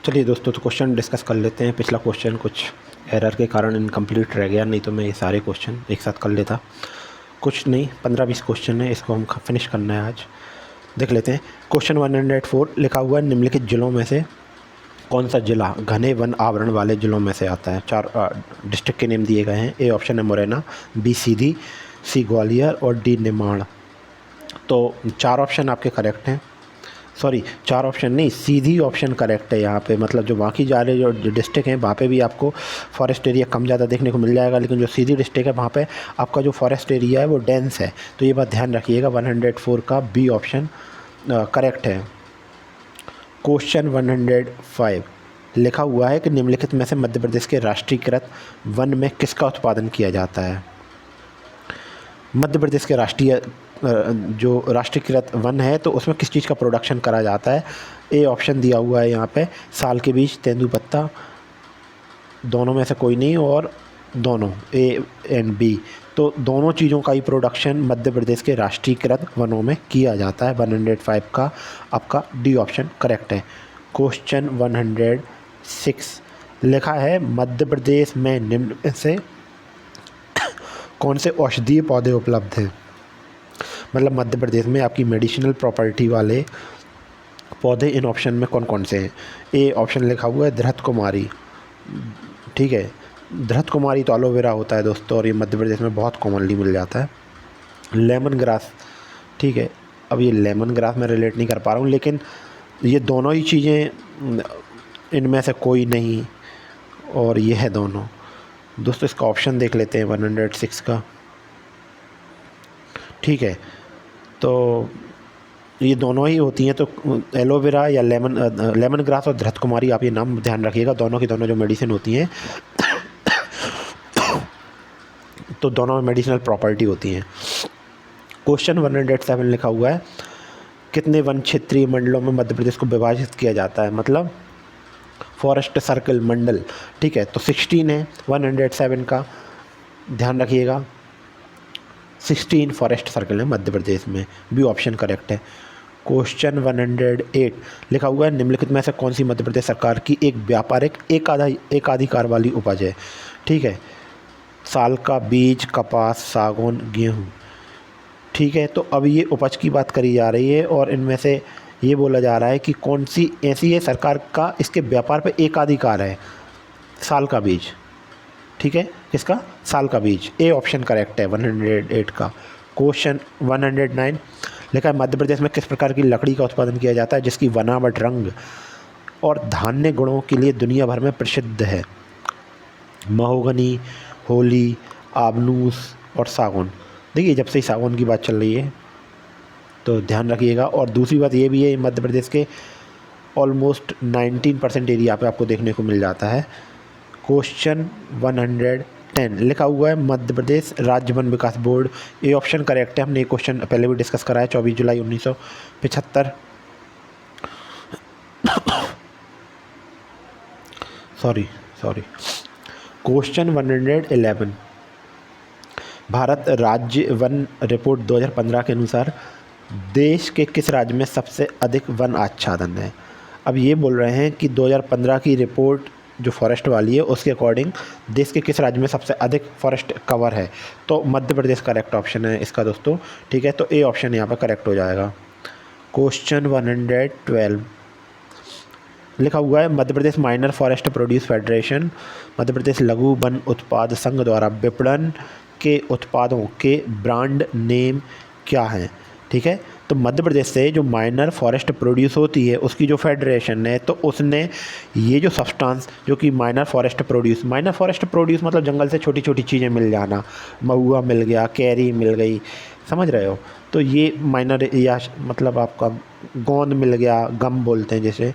चलिए दोस्तों, तो क्वेश्चन डिस्कस कर लेते हैं। पिछला क्वेश्चन कुछ एरर के कारण इनकम्प्लीट रह गया, नहीं तो मैं ये सारे क्वेश्चन एक साथ कर लेता। कुछ नहीं, 15-20 क्वेश्चन है, इसको हम फिनिश करना है आज। देख लेते हैं। क्वेश्चन 104 लिखा हुआ है, निम्नलिखित जिलों में से कौन सा जिला घने वन आवरण वाले जिलों में से आता है। 4 डिस्ट्रिक्ट के नेम दिए गए हैं। ए ऑप्शन है मुरैना, बी सीधी, सी ग्वालियर और डी निमाड़। तो 4 ऑप्शन आपके करेक्ट हैं। सॉरी, 4 ऑप्शन नहीं, सीधी ऑप्शन करेक्ट है यहाँ पे। मतलब जो बाकी जा रहे जो डिस्ट्रिक्ट हैं वहाँ पे भी आपको फॉरेस्ट एरिया कम ज़्यादा देखने को मिल जाएगा, लेकिन जो सीधी डिस्ट्रिक्ट है वहाँ पे आपका जो फॉरेस्ट एरिया है वो डेंस है। तो ये बात ध्यान रखिएगा। 104 का बी ऑप्शन करेक्ट है। क्वेश्चन 105 लिखा हुआ है कि निम्नलिखित में से मध्य प्रदेश के राष्ट्रीयकृत वन में किसका उत्पादन किया जाता है। मध्य प्रदेश के जो राष्ट्रीयकृत वन है तो उसमें किस चीज़ का प्रोडक्शन करा जाता है। ए ऑप्शन दिया हुआ है यहाँ पे, साल के बीज, तेंदुपत्ता, दोनों में से कोई नहीं, और दोनों ए एंड बी। तो दोनों चीज़ों का ही प्रोडक्शन मध्य प्रदेश के राष्ट्रीयकृत वनों में किया जाता है। 105 का आपका डी ऑप्शन करेक्ट है। क्वेश्चन 106 लिखा है, मध्य प्रदेश में निम्न में से कौन से औषधीय पौधे उपलब्ध हैं। मतलब मध्य प्रदेश में आपकी मेडिसिनल प्रॉपर्टी वाले पौधे इन ऑप्शन में कौन कौन से हैं। ए ऑप्शन लिखा हुआ है धृत कुमारी, ठीक है। धृत कुमारी तो एलोवेरा होता है दोस्तों, और ये मध्य प्रदेश में बहुत कॉमनली मिल जाता है। लेमन ग्रास, ठीक है। अब ये लेमन ग्रास मैं रिलेट नहीं कर पा रहा हूँ, लेकिन ये दोनों ही चीज़ें इनमें से कोई नहीं, और ये है दोनों। दोस्तों इसका ऑप्शन देख लेते हैं 106 का, ठीक है। तो ये दोनों ही होती हैं। तो एलोवेरा या लेमन ग्रास और धृत कुमारी, आप ये नाम ध्यान रखिएगा। दोनों की दोनों जो मेडिसिन होती हैं तो दोनों में मेडिसिनल प्रॉपर्टी होती हैं। क्वेश्चन 107 लिखा हुआ है, कितने वन क्षेत्रीय मंडलों में मध्य प्रदेश को विभाजित किया जाता है। मतलब फॉरेस्ट सर्कल मंडल, ठीक है। तो 16 है 107 का, ध्यान रखिएगा। 16 फॉरेस्ट सर्कल है मध्य प्रदेश में, बी ऑप्शन करेक्ट है। क्वेश्चन 108 लिखा हुआ है, निम्नलिखित में से कौन सी मध्य प्रदेश सरकार की एक व्यापारिक एकाधिकार वाली उपज है। ठीक है, साल का बीज, कपास, सागौन, गेहूँ, ठीक है। तो अब ये उपज की बात करी जा रही है, और इनमें से ये बोला जा रहा है कि कौन सी ऐसी है सरकार का इसके व्यापार पे एकाधिकार है। साल का बीज, ठीक है, किसका, साल का बीज। ए ऑप्शन करेक्ट है 108 का। क्वेश्चन 109 लिखा है, मध्य प्रदेश में किस प्रकार की लकड़ी का उत्पादन किया जाता है जिसकी बनावट, रंग और धान्य गुणों के लिए दुनिया भर में प्रसिद्ध है। महोगनी, होली, आबनूस और सागौन। देखिए जब से ही सागौन की बात चल रही है तो ध्यान रखिएगा। और दूसरी बात ये भी है, मध्य प्रदेश के ऑलमोस्ट 19% एरिया पे आपको देखने को मिल जाता है। क्वेश्चन 110 लिखा हुआ है, मध्य प्रदेश राज्य वन विकास बोर्ड। ये ऑप्शन करेक्ट है। हमने ये क्वेश्चन पहले भी डिस्कस करा है, 24 जुलाई 1975। सॉरी। क्वेश्चन 111 भारत राज्य वन रिपोर्ट 2015 के अनुसार देश के किस राज्य में सबसे अधिक वन आच्छादन है। अब ये बोल रहे हैं कि 2015 की रिपोर्ट जो फॉरेस्ट वाली है उसके अकॉर्डिंग देश के किस राज्य में सबसे अधिक फॉरेस्ट कवर है। तो मध्य प्रदेश करेक्ट ऑप्शन है इसका दोस्तों, ठीक है। तो ए ऑप्शन यहाँ पर करेक्ट हो जाएगा। क्वेश्चन 112 लिखा हुआ है, Madhya Pradesh minor forest produce federation, Madhya Pradesh लघु वन उत्पाद संघ द्वारा विपणन के उत्पादों के ब्रांड नेम क्या हैं। ठीक है, तो मध्य प्रदेश से जो माइनर फॉरेस्ट प्रोड्यूस होती है उसकी जो फेडरेशन है, तो उसने ये जो सब्सटेंस जो कि माइनर फॉरेस्ट प्रोड्यूस मतलब जंगल से छोटी छोटी चीज़ें मिल जाना, महुआ मिल गया, कैरी मिल गई, समझ रहे हो। तो ये माइनर, या मतलब आपका गोंद मिल गया, गम बोलते हैं जैसे,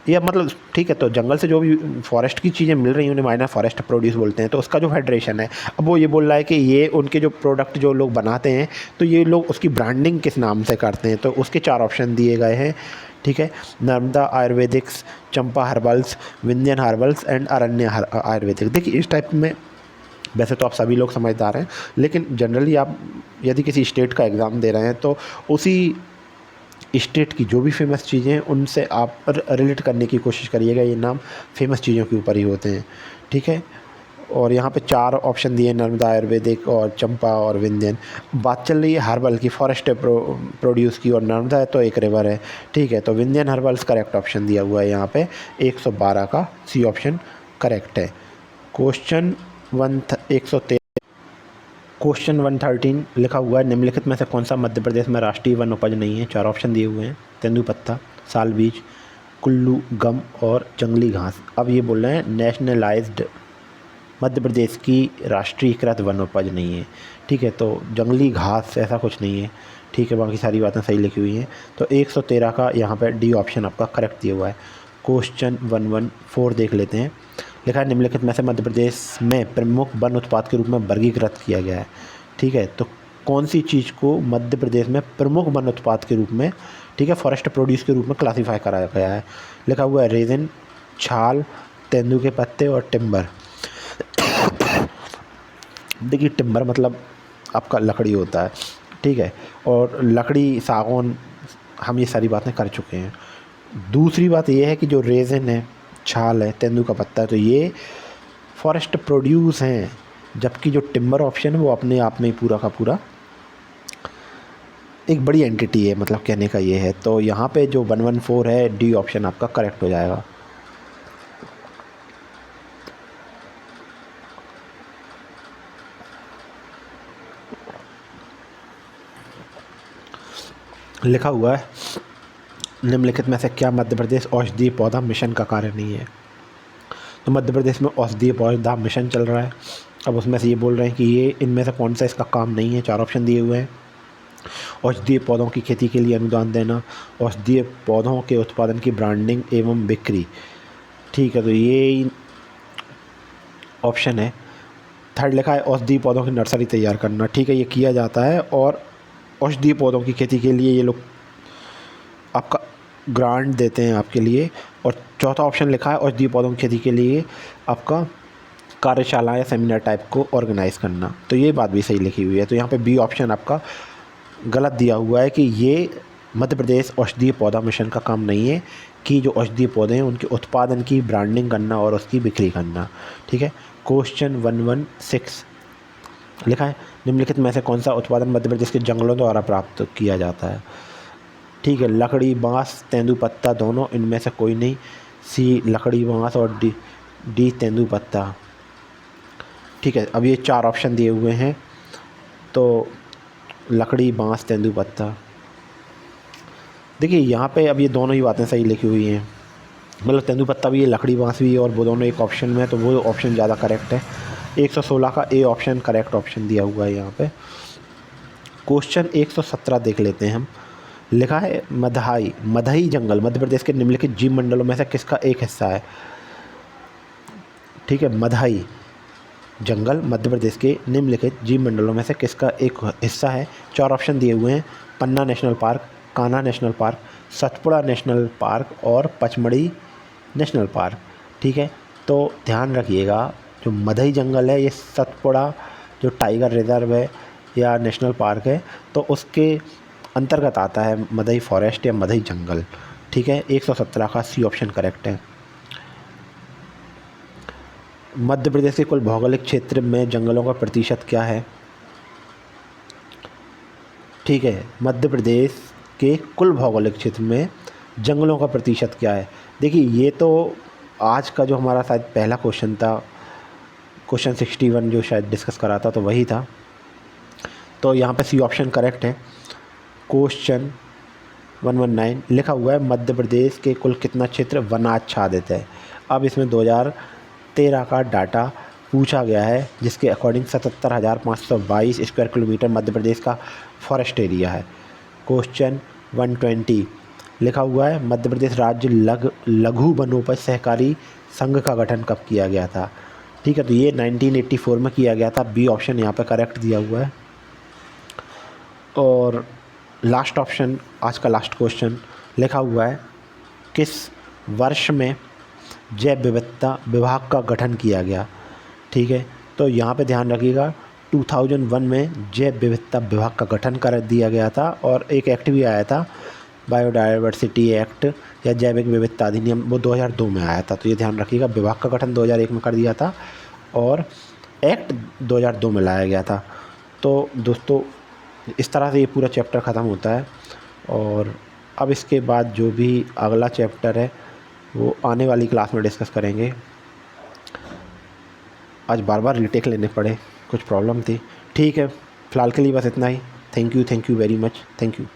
या मतलब ठीक है। तो जंगल से जो भी फॉरेस्ट की चीज़ें मिल रही हैं उन्हें माइनर फॉरेस्ट प्रोड्यूस बोलते हैं। तो उसका जो फेडरेशन है, अब वो ये बोल रहा है कि ये उनके जो प्रोडक्ट जो लोग बनाते हैं तो ये लोग उसकी ब्रांडिंग किस नाम से करते हैं। तो उसके 4 ऑप्शन दिए गए हैं, ठीक है। नर्मदा आयुर्वेदिक्स, चंपा हर्बल्स, विंध्यन हर्बल्स एंड अरण्य आयुर्वेदिक। देखिए इस टाइप में वैसे तो आप सभी लोग समझदार हैं, लेकिन जनरली आप यदि किसी स्टेट का एग्ज़ाम दे रहे हैं तो उसी स्टेट की जो भी फेमस चीज़ें हैं उनसे आप रिलेट करने की कोशिश करिएगा। ये नाम फेमस चीज़ों के ऊपर ही होते हैं, ठीक है। और यहाँ पे 4 ऑप्शन दिए, नर्मदा, आयुर्वेदिक और चंपा और विंध्यन। बात चल रही है हर्बल की, फॉरेस्ट प्रोड्यूस की, और नर्मदा है तो एक रिवर है, ठीक है। तो विंध्यन हर्बल्स करेक्ट ऑप्शन दिया हुआ है यहाँ पे, 112 का सी ऑप्शन करेक्ट है। क्वेश्चन 113 लिखा हुआ है, निम्नलिखित में से कौन सा मध्य प्रदेश में राष्ट्रीय वन उपज नहीं है। 4 ऑप्शन दिए हुए हैं, तेंदुपत्ता, साल बीज, कुल्लू, गम और जंगली घास। अब ये बोल रहे हैं नेशनलाइज्ड मध्य प्रदेश की राष्ट्रीयकृत वन उपज नहीं है, ठीक है। तो जंगली घास ऐसा कुछ नहीं है, ठीक है। बाकी सारी बातें सही लिखी हुई हैं। तो 113 का यहाँ पर डी ऑप्शन आपका करेक्ट दिया हुआ है। क्वेश्चन 114 देख लेते हैं। लिखा है, निम्नलिखित में से मध्य प्रदेश में प्रमुख वन उत्पाद के रूप में वर्गीकृत किया गया है, ठीक है। तो कौन सी चीज़ को मध्य प्रदेश में प्रमुख वन उत्पाद के रूप में, ठीक है, फॉरेस्ट प्रोड्यूस के रूप में क्लासीफाई कराया गया है। लिखा हुआ है रेजिन, छाल, तेंदू के पत्ते और टिम्बर। देखिए टिम्बर मतलब आपका लकड़ी होता है, ठीक है। और लकड़ी, सागौन, हम ये सारी बातें कर चुके हैं। दूसरी बात ये है कि जो रेजिन है, छाल है, तेंदू का पत्ता है, तो ये फॉरेस्ट प्रोड्यूस हैं, जबकि जो टिम्बर ऑप्शन है वो अपने आप में ही पूरा का पूरा एक बड़ी एंटिटी है, मतलब कहने का ये है। तो यहाँ पे जो 114 है, डी ऑप्शन आपका करेक्ट हो जाएगा। लिखा हुआ है, निम्नलिखित में से क्या मध्य प्रदेश औषधीय पौधा मिशन का कार्य नहीं है। तो मध्य प्रदेश में औषधीय पौधा मिशन चल रहा है। अब उसमें से ये बोल रहे हैं कि ये इनमें से कौन सा इसका काम नहीं है। 4 ऑप्शन दिए हुए हैं, औषधीय पौधों की खेती के लिए अनुदान देना, औषधीय पौधों के उत्पादन की ब्रांडिंग एवं बिक्री, ठीक है। तो ये ऑप्शन है। 3rd लिखा है, औषधीय पौधों की नर्सरी तैयार करना, ठीक है, ये किया जाता है। और औषधीय पौधों की खेती के लिए ये लोग आपका ग्रांट देते हैं आपके लिए। और 4था ऑप्शन लिखा है, औषधीय पौधों की खेती के लिए आपका कार्यशाला या सेमिनार टाइप को ऑर्गेनाइज़ करना। तो ये बात भी सही लिखी हुई है। तो यहाँ पे बी ऑप्शन आपका गलत दिया हुआ है कि ये मध्य प्रदेश औषधीय पौधा मिशन का काम नहीं है कि जो औषधीय पौधे हैं उनके उत्पादन की ब्रांडिंग करना और उसकी बिक्री करना, ठीक है। क्वेश्चन 116 लिखा है, निम्नलिखित में से कौन सा उत्पादन मध्य प्रदेश के जंगलों द्वारा प्राप्त किया जाता है, ठीक है। लकड़ी, बांस, तेंदुपत्ता, दोनों, इनमें से कोई नहीं। सी लकड़ी, बांस और डी तेंदुपत्ता, ठीक है। अब ये 4 ऑप्शन दिए हुए हैं, तो लकड़ी, बांस, तेंदुपत्ता। देखिए यहाँ पे अब ये दोनों ही बातें सही लिखी हुई हैं, मतलब तेंदुपत्ता भी है, लकड़ी, बांस भी है, और वो दोनों एक ऑप्शन में है, तो वो ऑप्शन ज़्यादा करेक्ट है। 116 का ए ऑप्शन करेक्ट ऑप्शन दिया हुआ है यहाँ पे। क्वेश्चन 117 देख लेते हैं हम। लिखा है, मदही जंगल मध्य प्रदेश के निम्नलिखित जीव मंडलों में से किसका एक हिस्सा है, ठीक है। मदही जंगल मध्य प्रदेश के निम्नलिखित जीव मंडलों में से किसका एक हिस्सा है। 4 ऑप्शन दिए हुए हैं, Panna national park, Kanha national park, Satpura national park और पचमढ़ी नेशनल पार्क, ठीक है। तो ध्यान रखिएगा, जो मदही जंगल है ये सतपुड़ा जो टाइगर रिजर्व है या नेशनल पार्क है, तो उसके अंतर्गत आता है मदही फॉरेस्ट या मदही जंगल, ठीक है। 117 का सी ऑप्शन करेक्ट है। मध्य प्रदेश के कुल भौगोलिक क्षेत्र में जंगलों का प्रतिशत क्या है, ठीक है। मध्य प्रदेश के कुल भौगोलिक क्षेत्र में जंगलों का प्रतिशत क्या है। देखिए ये तो आज का जो हमारा शायद पहला क्वेश्चन था, क्वेश्चन 61 जो शायद डिस्कस करा था, तो वही था। तो यहाँ पे सी ऑप्शन करेक्ट है। क्वेश्चन 119 लिखा हुआ है, मध्य प्रदेश के कुल कितना क्षेत्र वनाच्छादित है। अब इसमें 2013 का डाटा पूछा गया है, जिसके according 77,522 square kilometre Madhya Pradesh का फॉरेस्ट एरिया है। क्वेश्चन 120 लिखा हुआ है, मध्य प्रदेश राज्य लघु वनोपज सहकारी संघ का गठन कब किया गया था, ठीक है। तो ये 1984 में किया गया था। बी ऑप्शन यहाँ पे करेक्ट दिया हुआ है। और लास्ट ऑप्शन, आज का लास्ट क्वेश्चन लिखा हुआ है, किस वर्ष में जैव विविधता विभाग का गठन किया गया, ठीक है। तो यहाँ पे ध्यान रखिएगा, 2001 में जैव विविधता विभाग का गठन कर दिया गया था। और एक एक्ट भी आया था बायोडायवर्सिटी एक्ट या जैविक विविधता अधिनियम, वो 2002 में आया था, तो ये ध्यान रखिएगा। विभाग का गठन 2001 में कर दिया था और एक्ट 2002 में लाया गया था। तो दोस्तों इस तरह से ये पूरा चैप्टर ख़त्म होता है और अब इसके बाद जो भी अगला चैप्टर है वो आने वाली क्लास में डिस्कस करेंगे। आज बार बार रीटेक लेने पड़े, कुछ प्रॉब्लम थी। ठीक है, फ़िलहाल के लिए बस इतना ही। Thank you very much, thank you.